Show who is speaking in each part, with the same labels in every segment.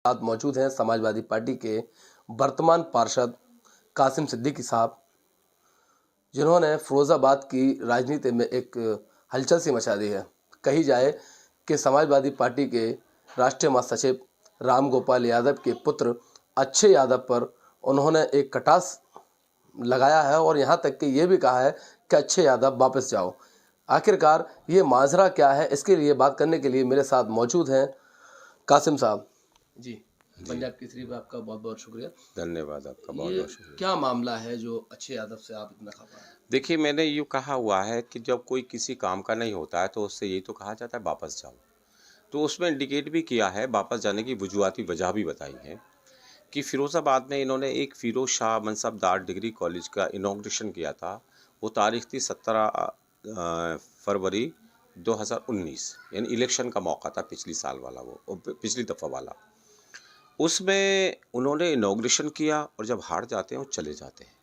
Speaker 1: साथ मौजूद हैं समाजवादी पार्टी के वर्तमान पार्षद कासिम सिद्दीकी साहब, जिन्होंने फिरोजाबाद की राजनीति में एक हलचल सी मचा दी है। कही जाए कि समाजवादी पार्टी के राष्ट्रीय महासचिव राम गोपाल यादव के पुत्र अच्छे यादव पर उन्होंने एक कटास लगाया है और यहाँ तक कि ये भी कहा है कि अच्छे यादव वापस जाओ। आखिरकार ये माजरा क्या है, इसके लिए बात करने के लिए मेरे साथ मौजूद हैं कासिम साहब। जी, पंजाब केसरी में आपका बहुत बहुत शुक्रिया।
Speaker 2: धन्यवाद आपका, बहुत बहुत शुक्रिया।
Speaker 1: क्या मामला है जो अच्छे यादव से आप इतना खफा हैं?
Speaker 2: देखिए, मैंने यूँ कहा हुआ है कि जब कोई किसी काम का नहीं होता है तो उससे यही तो कहा जाता है वापस जाओ। तो उसमें इंडिकेट भी किया है, वापस जाने की वजूहाती वजह भी बताई है कि फिरोज़ाबाद में इन्होंने एक फ़िरोज़ शाह मनसबदार डिग्री कॉलेज का इनॉग्रेशन किया था। वो तारीख थी 17 फरवरी 2019, यानी इलेक्शन का मौका था, पिछली साल वाला, वो पिछली दफ़ा वाला। उसमें उन्होंने इनॉग्रेशन किया और जब हार जाते हैं वो चले जाते हैं।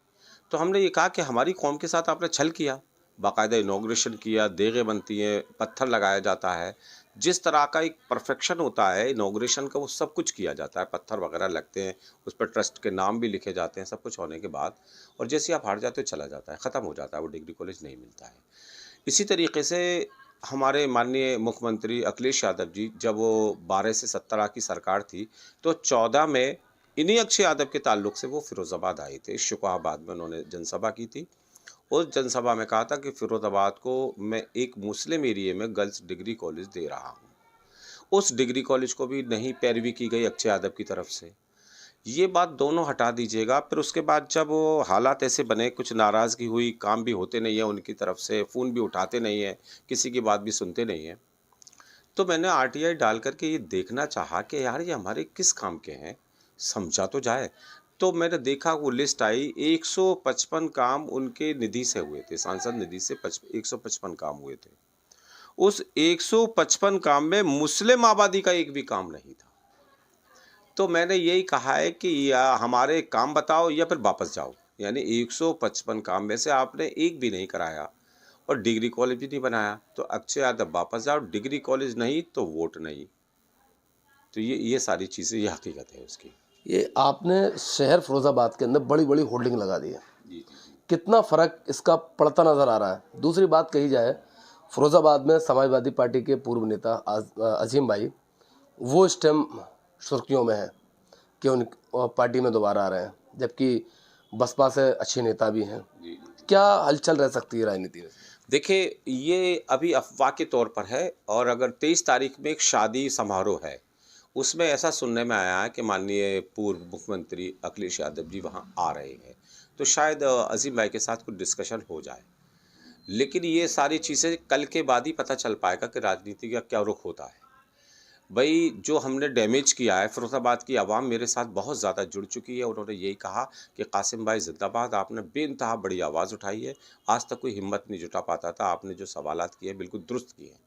Speaker 2: तो हमने ये कहा कि हमारी कौम के साथ आपने छल किया, बाकायदा इनॉग्रेशन किया, देगें बनती हैं, पत्थर लगाया जाता है, जिस तरह का एक परफेक्शन होता है इनॉग्रेशन का, वो सब कुछ किया जाता है, पत्थर वगैरह लगते हैं, उस पर ट्रस्ट के नाम भी लिखे जाते हैं, सब कुछ होने के बाद, और जैसे आप हार जाते हो चला जाता है, ख़त्म हो जाता है, वो डिग्री कॉलेज नहीं मिलता है। इसी तरीके से हमारे माननीय मुख्यमंत्री अखिलेश यादव जी, जब वो 12 से 17 की सरकार थी, तो 14 में इन्हीं अक्षय यादव के ताल्लुक से वो फिरोज़ाबाद आए थे। शुकाबाद में उन्होंने जनसभा की थी। उस जनसभा में कहा था कि फिरोज़ाबाद को मैं एक मुस्लिम एरिया में गर्ल्स डिग्री कॉलेज दे रहा हूँ। उस डिग्री कॉलेज को भी नहीं पैरवी की गई अक्षय यादव की तरफ से। ये बात दोनों हटा दीजिएगा। फिर उसके बाद जब वो हालात ऐसे बने, कुछ नाराज़गी हुई, काम भी होते नहीं है उनकी तरफ से, फ़ोन भी उठाते नहीं हैं, किसी की बात भी सुनते नहीं हैं, तो मैंने आरटीआई डाल करके ये देखना चाहा कि यार ये हमारे किस काम के हैं, समझा तो जाए। तो मैंने देखा, वो लिस्ट आई, 155 काम उनके निधि से हुए थे, सांसद निधि से 155 काम हुए थे। उस 155 काम में मुस्लिम आबादी का एक भी काम नहीं था। तो मैंने यही कहा है कि या हमारे काम बताओ या फिर वापस जाओ। यानी 155 काम में से आपने एक भी नहीं कराया और डिग्री कॉलेज भी नहीं बनाया, तो अक्षय यादव वापस जाओ, डिग्री कॉलेज नहीं तो वोट नहीं। तो ये सारी चीज़ें, ये हकीकत है उसकी।
Speaker 1: ये आपने शहर फिरोजाबाद के अंदर बड़ी बड़ी होर्डिंग लगा दी है,
Speaker 2: जी जी।
Speaker 1: कितना फ़र्क इसका पड़ता नज़र आ रहा है? दूसरी बात कही जाए, फिरोजाबाद में समाजवादी पार्टी के पूर्व नेता अजीम भाई, वो इस टाइम सुर्खियों में है कि उन पार्टी में दोबारा आ रहे हैं, जबकि बसपा से अच्छे नेता भी हैं।
Speaker 2: जी।
Speaker 1: क्या हलचल रह सकती है राजनीति में?
Speaker 2: देखिए, ये अभी अफवाह के तौर पर है, और अगर 23 तारीख में एक शादी समारोह है, उसमें ऐसा सुनने में आया है कि माननीय पूर्व मुख्यमंत्री अखिलेश यादव जी वहाँ आ रहे हैं, तो शायद अजीम भाई के साथ कुछ डिस्कशन हो जाए। लेकिन ये सारी चीज़ें कल के बाद ही पता चल पाएगा कि राजनीति का क्या रुख होता है। भाई, जो हमने डैमेज किया है, फिरोज़ाबाद की आवाम मेरे साथ बहुत ज़्यादा जुड़ चुकी है। उन्होंने यही कहा कि कासिम भाई ज़िंदाबाद, आपने बेइंतहा बड़ी आवाज़ उठाई है, आज तक कोई हिम्मत नहीं जुटा पाता था, आपने जो सवालात किए बिल्कुल दुरुस्त किए हैं।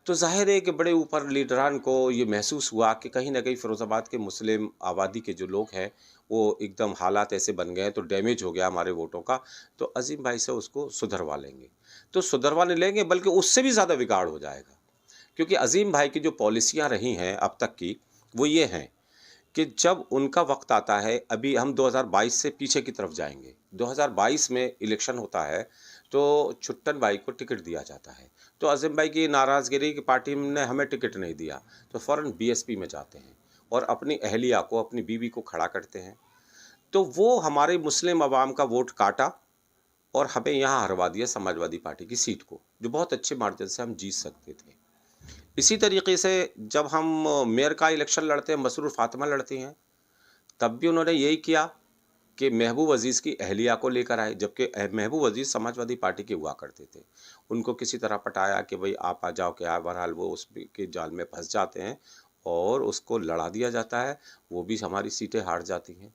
Speaker 2: तो ज़ाहिर है कि बड़े ऊपर लीडरान को ये महसूस हुआ कि कहीं न कहीं फिरोज़ाबाद के मुस्लिम आबादी के जो लोग हैं, वो एकदम हालात ऐसे बन गए हैं, तो डैमेज हो गया हमारे वोटों का, तो अज़ीम भाई से उसको सुधरवा लेंगे। तो सुधरवा नहीं लेंगे, बल्कि उससे भी ज़्यादा बिगाड़ हो जाएगा। क्योंकि अज़ीम भाई की जो पॉलिसियाँ रही हैं अब तक की, वो ये हैं कि जब उनका वक्त आता है, अभी हम 2022 से पीछे की तरफ जाएंगे, 2022 में इलेक्शन होता है, तो छुट्टन भाई को टिकट दिया जाता है, तो अज़ीम भाई की नाराज़गिरी की पार्टी ने हमें टिकट नहीं दिया, तो फ़ौरन बीएसपी में जाते हैं और अपनी अहलिया को, अपनी बीवी को खड़ा करते हैं। तो वो हमारे मुस्लिम अवाम का वोट काटा और हमें यहाँ हरवा दिया समाजवादी पार्टी की सीट को, जो बहुत अच्छे मार्जिन से हम जीत सकते थे। इसी तरीके से जब हम मेयर का इलेक्शन लड़ते हैं, मसरूर फातिमा लड़ती हैं, तब भी उन्होंने यही किया कि महबूब अज़ीज़ की अहलिया को लेकर आए, जबकि महबूब अज़ीज़ समाजवादी पार्टी के हुआ करते थे। उनको किसी तरह पटाया कि भाई आप आ जाओ, क्या, बहरहाल वो उस के जाल में फंस जाते हैं और उसको लड़ा दिया जाता है, वो भी हमारी सीटें हार जाती हैं।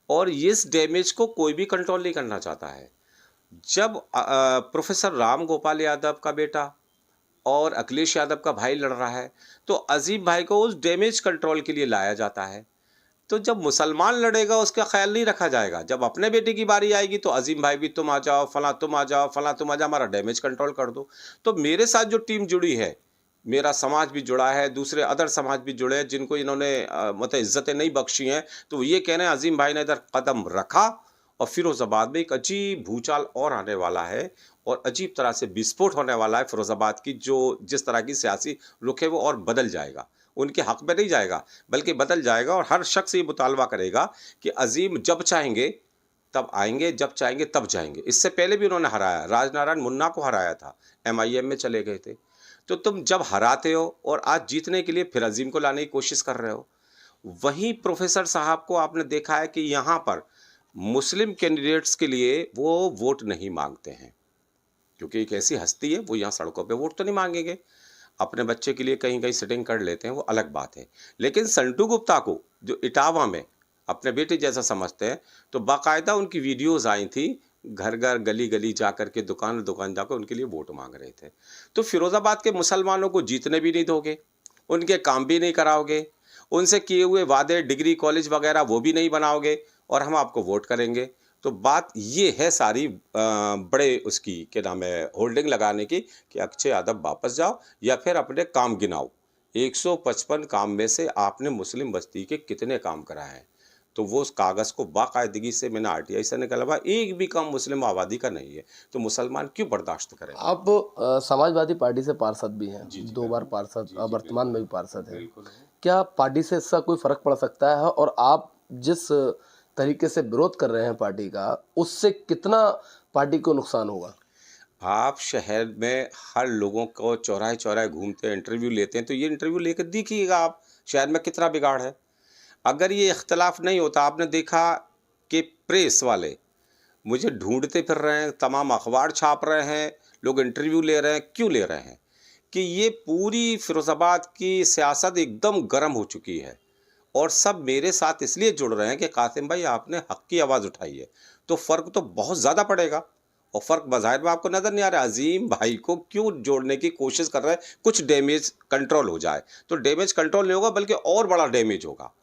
Speaker 2: और इस डैमेज को कोई भी कंट्रोल नहीं करना चाहता है। जब प्रोफेसर राम गोपाल यादव का बेटा और अखिलेश यादव का भाई लड़ रहा है, तो अजीम भाई को उस डैमेज कंट्रोल के लिए लाया जाता है। तो जब मुसलमान लड़ेगा उसका ख्याल नहीं रखा जाएगा, जब अपने बेटे की बारी आएगी तो अजीम भाई भी तुम आ जाओ, फला तुम आ जाओ, फला तुम आ जाओ, हमारा डैमेज कंट्रोल कर दो। तो मेरे साथ जो टीम जुड़ी है, मेरा समाज भी जुड़ा है, दूसरे अदर समाज भी जुड़े हैं जिनको इन्होंने मतलब इज्जतें नहीं बख्शी हैं, तो वो ये कह रहे हैं अजीम भाई ने इधर कदम रखा और फिरोजाबाद में एक अजीब भूचाल और आने वाला है और अजीब तरह से विस्फोट होने वाला है फिरोजाबाद की, जो जिस तरह की सियासी रुख है वो और बदल जाएगा, उनके हक में नहीं जाएगा बल्कि बदल जाएगा। और हर शख्स ये मुतालबा करेगा कि अजीम जब चाहेंगे तब आएंगे, जब चाहेंगे तब जाएंगे। इससे पहले भी उन्होंने हराया, राजनारायण मुन्ना को हराया था, MIM में चले गए थे। तो तुम जब हराते हो और आज जीतने के लिए फिर अजीम को लाने की कोशिश कर रहे हो। वहीं प्रोफेसर साहब को आपने देखा है कि यहाँ पर मुस्लिम कैंडिडेट्स के लिए वो वोट नहीं मांगते हैं, क्योंकि एक ऐसी हस्ती है, वो यहाँ सड़कों पे वोट तो नहीं मांगेंगे, अपने बच्चे के लिए कहीं कहीं सिटिंग कर लेते हैं, वो अलग बात है। लेकिन संटू गुप्ता को जो इटावा में अपने बेटे जैसा समझते हैं, तो बाकायदा उनकी वीडियोस आई थी, घर घर गली गली जा कर के दुकान दुकान जाकर उनके लिए वोट मांग रहे थे। तो फिरोजाबाद के मुसलमानों को जीतने भी नहीं दोगे, उनके काम भी नहीं कराओगे, उनसे किए हुए वादे डिग्री कॉलेज वगैरह वो भी नहीं बनाओगे और हम आपको वोट करेंगे। तो बात ये है सारी बड़े उसकी क्या नाम है होल्डिंग लगाने की कि अक्षय यादव वापस जाओ या फिर अपने काम गिनाओ। 155 काम में से आपने मुस्लिम बस्ती के कितने काम कराए हैं? तो वो उस कागज़ को बाकायदगी से मैंने RTI से निकलवा, एक भी काम मुस्लिम आबादी का नहीं है, तो मुसलमान क्यों बर्दाश्त करें?
Speaker 1: आप समाजवादी पार्टी से पार्षद भी हैं, 2 बार पार्षद, वर्तमान में भी पार्षद हैं। क्या पार्टी से इसका कोई फर्क पड़ सकता है, और आप जिस तरीके से विरोध कर रहे हैं पार्टी का, उससे कितना पार्टी को नुकसान होगा?
Speaker 2: आप शहर में हर लोगों को चौराहे चौराहे घूमते हैं, इंटरव्यू लेते हैं, तो ये इंटरव्यू लेकर देखिएगा आप शहर में कितना बिगाड़ है। अगर ये इख्तलाफ नहीं होता, आपने देखा कि प्रेस वाले मुझे ढूंढते फिर रहे हैं, तमाम अखबार छाप रहे हैं, लोग इंटरव्यू ले रहे हैं, क्यों ले रहे हैं? कि ये पूरी फिरोजाबाद की सियासत एकदम गर्म हो चुकी है और सब मेरे साथ इसलिए जुड़ रहे हैं कि कासिम भाई आपने हक की आवाज़ उठाई है, तो फ़र्क तो बहुत ज़्यादा पड़ेगा। और फ़र्क बज़ाहिर में आपको नज़र नहीं आ रहा है। अजीम भाई को क्यों जोड़ने की कोशिश कर रहे हैं? कुछ डैमेज कंट्रोल हो जाए, तो डैमेज कंट्रोल नहीं होगा बल्कि और बड़ा डैमेज होगा।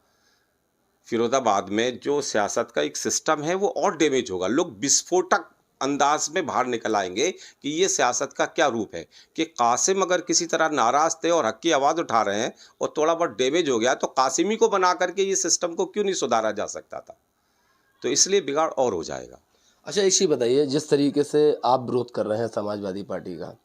Speaker 2: फिरोजाबाद में जो सियासत का एक सिस्टम है वो और डैमेज होगा। लोग विस्फोटक अंदाज में बाहर निकल आएंगे कि ये सियासत का क्या रूप है, कि कासिम अगर किसी तरह नाराज़ थे और हक की आवाज़ उठा रहे हैं और थोड़ा बहुत डैमेज हो गया, तो कासिमी को बना करके ये सिस्टम को क्यों नहीं सुधारा जा सकता था? तो इसलिए बिगाड़ और हो जाएगा।
Speaker 1: अच्छा, एक चीज़ बताइए, जिस तरीके से आप विरोध कर रहे हैं समाजवादी पार्टी का,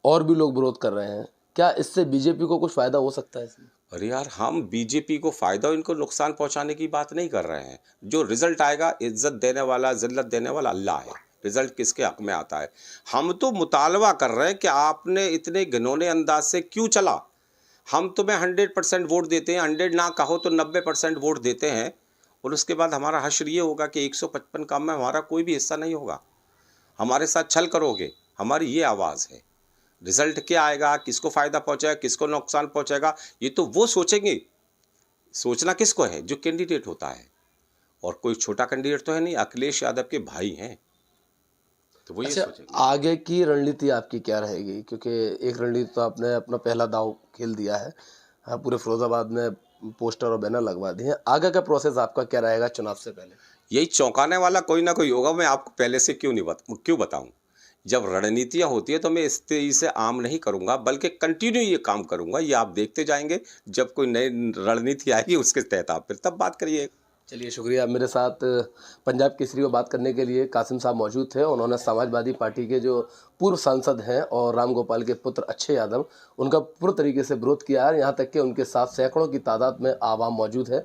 Speaker 1: और भी लोग विरोध कर रहे हैं, क्या इससे बीजेपी को कुछ फ़ायदा हो सकता है इसमें?
Speaker 2: अरे यार, हम बीजेपी को फ़ायदा और इनको नुकसान पहुंचाने की बात नहीं कर रहे हैं। जो रिजल्ट आएगा, इज्जत देने वाला, जिल्लत देने वाला अल्लाह है। रिजल्ट किसके हक में आता है? हम तो मुतालबा कर रहे हैं कि आपने इतने घिनौने अंदाज से क्यों चला। हम तुम्हें 100% वोट देते हैं, 100 ना कहो तो 90% वोट देते हैं, और उसके बाद हमारा हश्र ये होगा कि 155 काम में हमारा कोई भी हिस्सा नहीं होगा। हमारे साथ छल करोगे, हमारी ये आवाज़ है। रिजल्ट क्या आएगा, किसको फ़ायदा पहुंचाएगा, किसको नुकसान पहुंचाएगा, ये तो वो सोचेंगे। सोचना किसको है? जो कैंडिडेट होता है, और कोई छोटा कैंडिडेट तो है नहीं, अखिलेश यादव के भाई हैं, तो वो ये
Speaker 1: अच्छा,
Speaker 2: सोचेंगे।
Speaker 1: आगे की रणनीति आपकी क्या रहेगी? क्योंकि एक रणनीति तो आपने अपना पहला दांव खेल दिया है, हाँ, पूरे फिरोजाबाद में पोस्टर और बैनर लगवा दिए हैं। आगे का प्रोसेस आपका क्या रहेगा चुनाव से पहले?
Speaker 2: यही चौंकाने वाला कोई ना कोई होगा। मैं आपको पहले से क्यों बताऊं? जब रणनीतियां होती है तो मैं इस तेजी से आम नहीं करूंगा, बल्कि कंटिन्यू ये काम करूंगा। ये आप देखते जाएंगे, जब कोई नई रणनीति आएगी उसके तहत आप फिर तब बात करिए।
Speaker 1: चलिए, शुक्रिया। मेरे साथ पंजाब केसरी में बात करने के लिए कासिम साहब मौजूद थे। उन्होंने समाजवादी पार्टी के जो पूर्व सांसद हैं और राम गोपाल के पुत्र अक्षय यादव, उनका पूर्ण तरीके से विरोध किया है। यहाँ तक कि उनके साथ सैकड़ों की तादाद में आवाम मौजूद है।